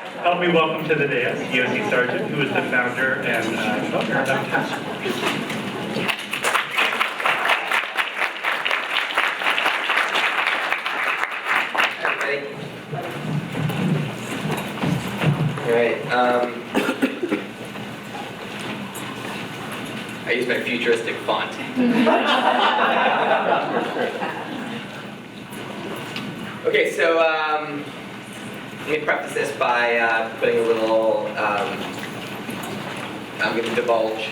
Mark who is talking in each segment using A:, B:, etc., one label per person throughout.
A: Help me welcome to the dais Yosi Sergant, who is the founder and owner of Task Force.
B: All right. I use my futuristic font. Okay, so let me preface this by putting a little. I'm going to divulge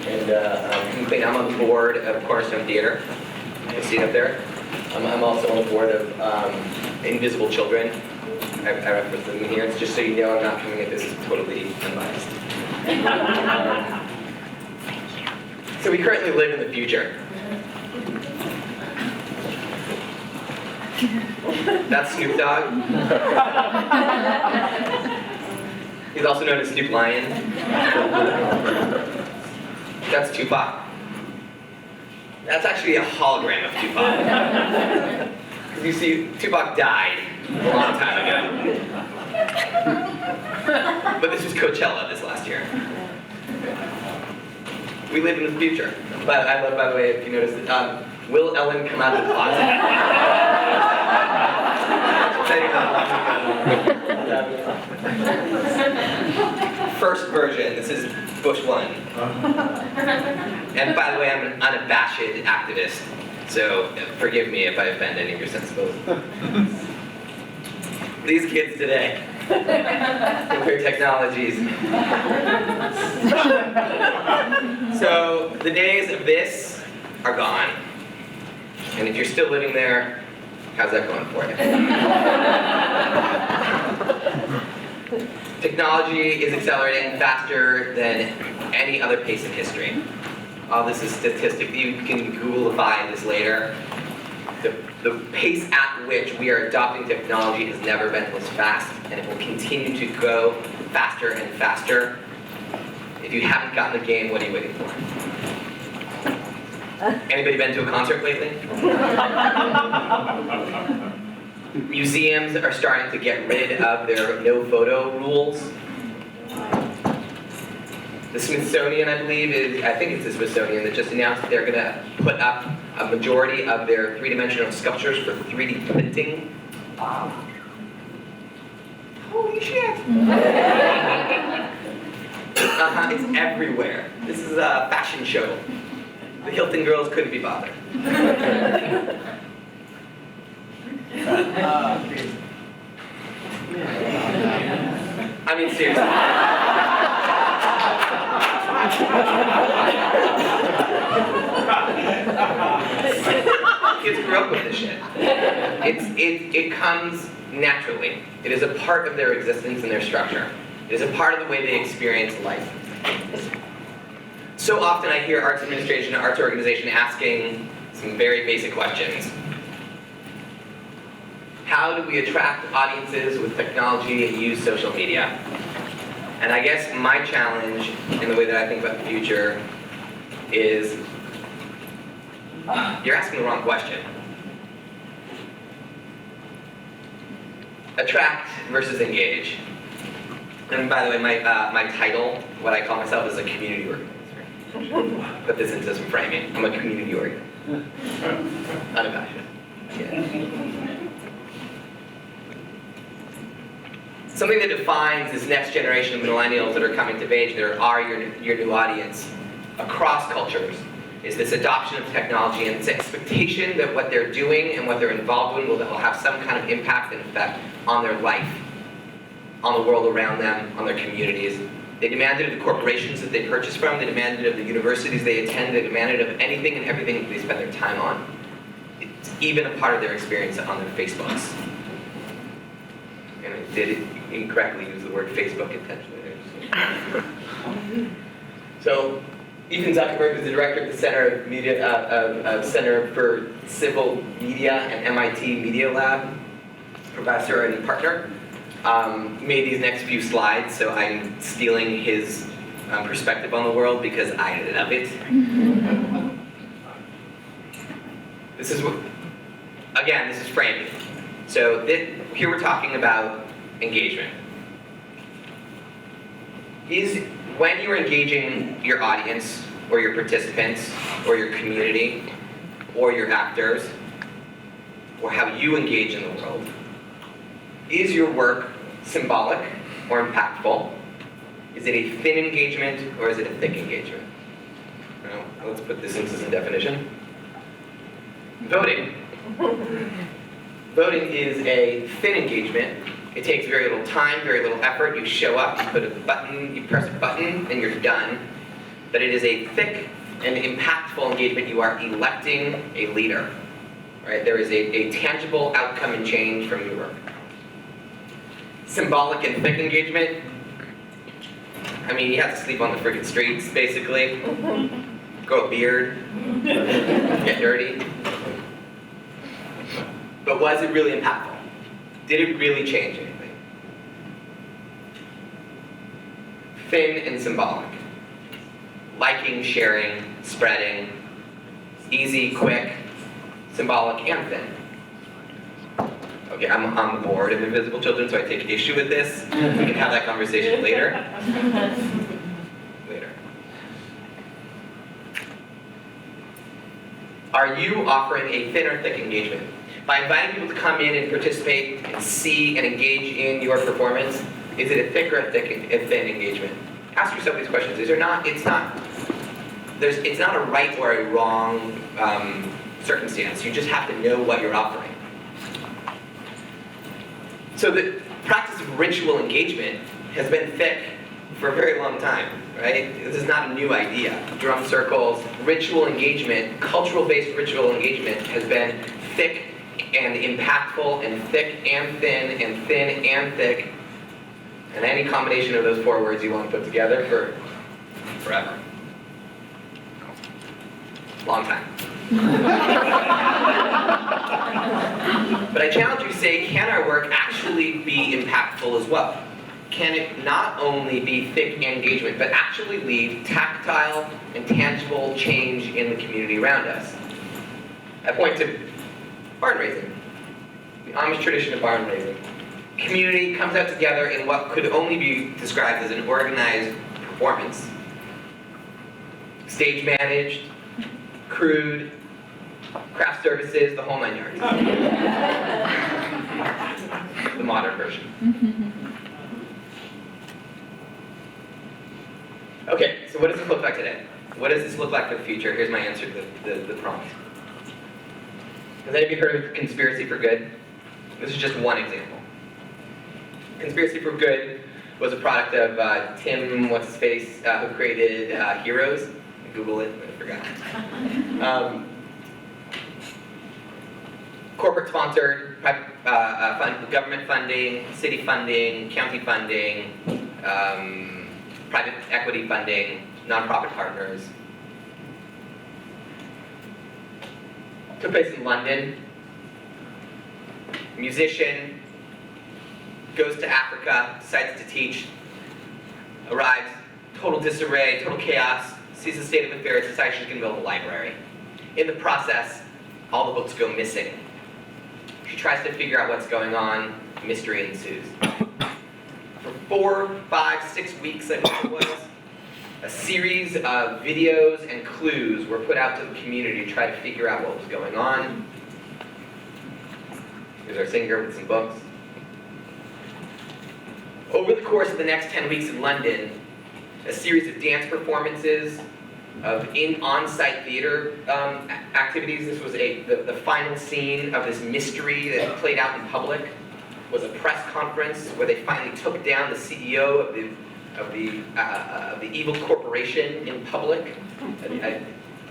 B: and complain. I'm on the board of Cornerstone Theater. You can see it up there. I'm also on the board of Invisible Children. I reference them here. It's just so you know I'm not coming at this totally unbiased. So we currently live in the future. That's Snoop Dogg. He's also known as Snoop Lion. That's Tupac. That's actually a hologram of Tupac. Because you see, Tupac died a long time ago. But this was Coachella this last year. We live in the future. But I love, by the way, if you noticed, will Ellen come out of the closet? First version, this is Bush 1. And by the way, I'm an unabashed activist, so forgive me if I offend any of your sensibilities. These kids today, with their technologies. So the days of this are gone. And if you're still living there, how's that going for you? Technology is accelerating faster than any other pace in history. All this is statistic. You can Googlify this later. The pace at which we are adopting technology has never been this fast, and it will continue to go faster and faster. If you haven't gotten the game, what are you waiting for? Anybody been to a concert lately? Museums are starting to get rid of their no photo rules. The Smithsonian, I think it's the Smithsonian that just announced that they're going to put up a majority of their three-dimensional sculptures for 3D printing. Holy shit! It's everywhere. This is a fashion show. The Hilton girls couldn't be bothered. I mean, seriously. Kids grew up with this shit. It comes naturally. It is a part of their existence and their structure. It is a part of the way they experience life. So often I hear arts administration and arts organization asking some very basic questions. How do we attract audiences with technology and use social media? And I guess my challenge in the way that I think about the future is, you're asking the wrong question. Attract versus engage. And by the way, my title, what I call myself, is a community organizer. Put this into some framing. I'm a community organizer. Unabashed. Yeah. Something that defines this next generation of millennials that are coming to age, that are your new audience across cultures, is this adoption of technology and this expectation that what they're doing and what they're involved in will have some kind of impact and effect on their life, on the world around them, on their communities. They demand it of the corporations that they purchase from, they demand it of the universities they attend, they demand it of anything and everything that they spend their time on. It's even a part of their experience on their Facebooks. And I did incorrectly use the word Facebook intentionally there. So, Ethan Zuckerberg is the director of the Center for Civil Media and MIT Media Lab, professor and partner. Made these next few slides, so I'm stealing his perspective on the world because I love it. This is framing. So here we're talking about engagement. is when you're engaging your audience, or your participants, or your community, or your actors, or how you engage in the world, is your work symbolic or impactful? Is it a thin engagement or is it a thick engagement? Now, let's put this into some definition. Voting. Voting is a thin engagement. It takes very little time, very little effort. You show up, you put a button, you press a button, and you're done. But it is a thick and impactful engagement. You are electing a leader, right? There is a tangible outcome and change from your work. Symbolic and thick engagement. I mean, you have to sleep on the freaking streets, basically. Grow a beard. Get dirty. But was it really impactful? Did it really change anything? Thin and symbolic. Liking, sharing, spreading. Easy, quick, symbolic, and thin. Okay, I'm on the board of Invisible Children, so I take issue with this. We can have that conversation later. Are you offering a thin or thick engagement? By inviting people to come in and participate and see and engage in your performance, is it a thick or a thin engagement? Ask yourself these questions. It's not a right or a wrong circumstance. You just have to know what you're offering. So the practice of ritual engagement has been thick for a very long time, right? This is not a new idea. Drum circles, ritual engagement, cultural-based ritual engagement has been thick and impactful and thick and thin and thin and thick, and any combination of those four words you want to put together for forever. Long time. But I challenge you to say, can our work actually be impactful as well? Can it not only be thick engagement, but actually leave tactile and tangible change in the community around us? I point to barn raising, the Amish tradition of barn raising. Community comes out together in what could only be described as an organized performance. Stage managed, crewed, craft services, the whole 9 yards. The modern version. Okay, so what does this look like today? What does this look like for the future? Here's my answer to the prompt. Has any of you heard of Conspiracy for Good? This is just one example. Conspiracy for Good was a product of Tim, what's-his-face, who created Heroes. Google it, I forgot. Corporate sponsored, government funding, city funding, county funding, private equity funding, nonprofit partners. Took place in London. Musician goes to Africa, decides to teach, arrives, total disarray, total chaos, sees the state of affairs, decides she's going to build a library. In the process, all the books go missing. She tries to figure out what's going on, mystery ensues. For 4, 5, 6 weeks, I think it was, a series of videos and clues were put out to the community to try to figure out what was going on. Here's our singer with some books. Over the course of the next 10 weeks in London, a series of dance performances, of on-site theater activities. This was the final scene of this mystery that played out in public. Was a press conference where they finally took down the CEO of the evil corporation in public.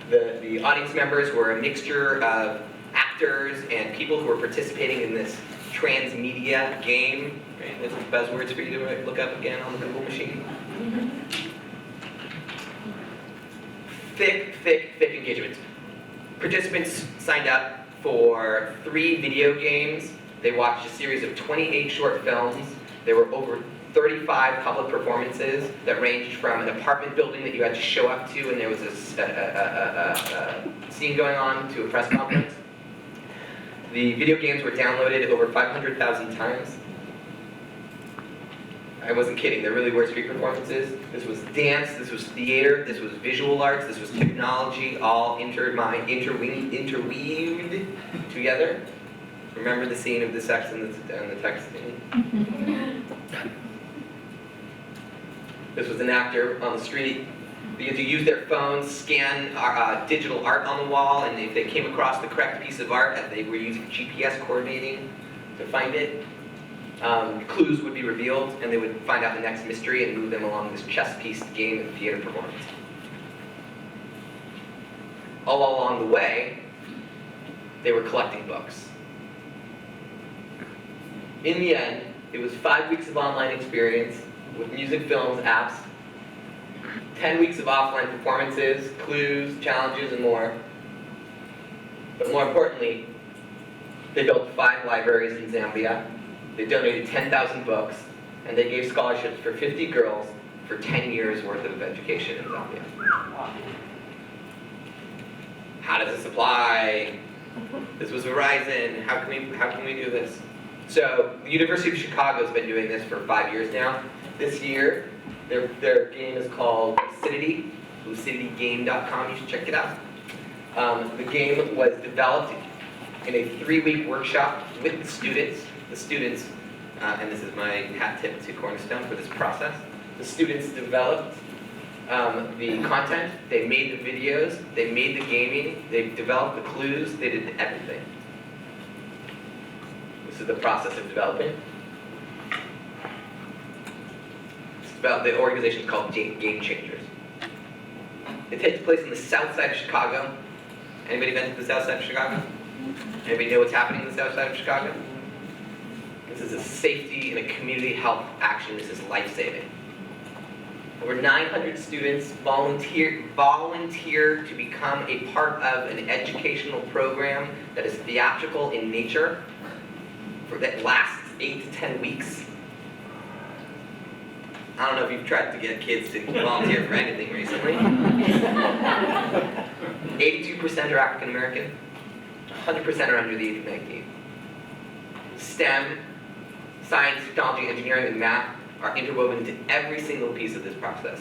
B: The audience members were a mixture of actors and people who were participating in this transmedia game. Right? There's some buzzwords for you to look up again on the Google machine. Thick engagement. Participants signed up for 3 video games. They watched a series of 28 short films. There were over 35 public performances that ranged from an apartment building that you had to show up to and there was a scene going on, to a press conference. The video games were downloaded over 500,000 times. I wasn't kidding, there really were street performances. This was dance, this was theater, this was visual arts, this was technology, all interweaved together. Remember the scene of the sex and the text scene? This was an actor on the street. They had to use their phones, scan digital art on the wall, and if they came across the correct piece of art, they were using GPS coordinating to find it. Clues would be revealed, and they would find out the next mystery and move them along this chess-piece game of theater performance. All along the way, they were collecting books. In the end, it was 5 weeks of online experience with music, films, apps, 10 weeks of offline performances, clues, challenges, and more. But more importantly, they built 5 libraries in Zambia. They donated 10,000 books, and they gave scholarships for 50 girls for 10 years worth of education in Zambia. How does this apply? This was Verizon. How can we do this? So the University of Chicago has been doing this for 5 years now. This year, their game is called Lucidity, luciditygame.com. You should check it out. The game was developed in a 3-week workshop with the students. And this is my hat tip to Cornerstone for this process. The students developed the content, they made the videos, they made the gaming, they developed the clues, they did everything. This is the process of developing. The organization is called Game Changers. It takes place in the south side of Chicago. Anybody been to the south side of Chicago? Anybody know what's happening in the south side of Chicago? This is a safety and a community health action. This is life-saving. Over 900 students volunteer to become a part of an educational program that is theatrical in nature that lasts 8 to 10 weeks. I don't know if you've tried to get kids to volunteer for anything recently. 82% are African American. 100% are under the age of 19. STEM, science, technology, engineering, and math are interwoven into every single piece of this process.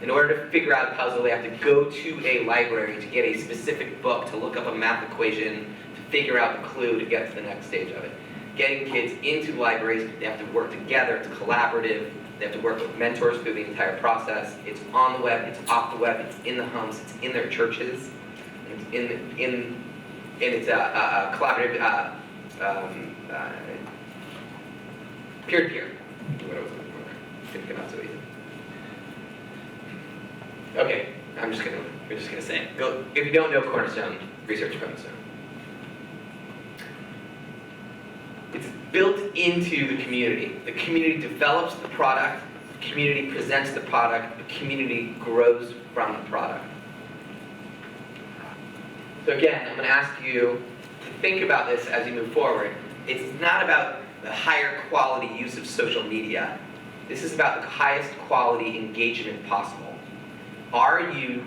B: In order to figure out a puzzle, they have to go to a library to get a specific book, to look up a math equation, to figure out the clue to get to the next stage of it. Getting kids into libraries, they have to work together, it's collaborative, they have to work with mentors through the entire process. It's on the web, it's off the web, it's in the homes, it's in their churches, it's a collaborative, peer-to-peer. What I was looking for there. Didn't come out so easy. Okay, we're just gonna say it. Go, if you don't know Cornerstone, research Cornerstone. It's built into the community. The community develops the product, the community presents the product, the community grows from the product. So again, I'm going to ask you to think about this as you move forward. It's not about the higher quality use of social media. This is about the highest quality engagement possible. Are you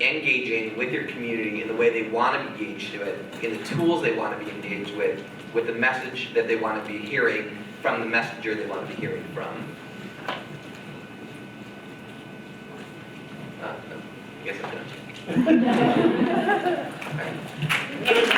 B: engaging with your community in the way they want to be engaged to it, in the tools they want to be engaged with the message that they want to be hearing from the messenger they want to be hearing from? No, I guess I'm done. All right.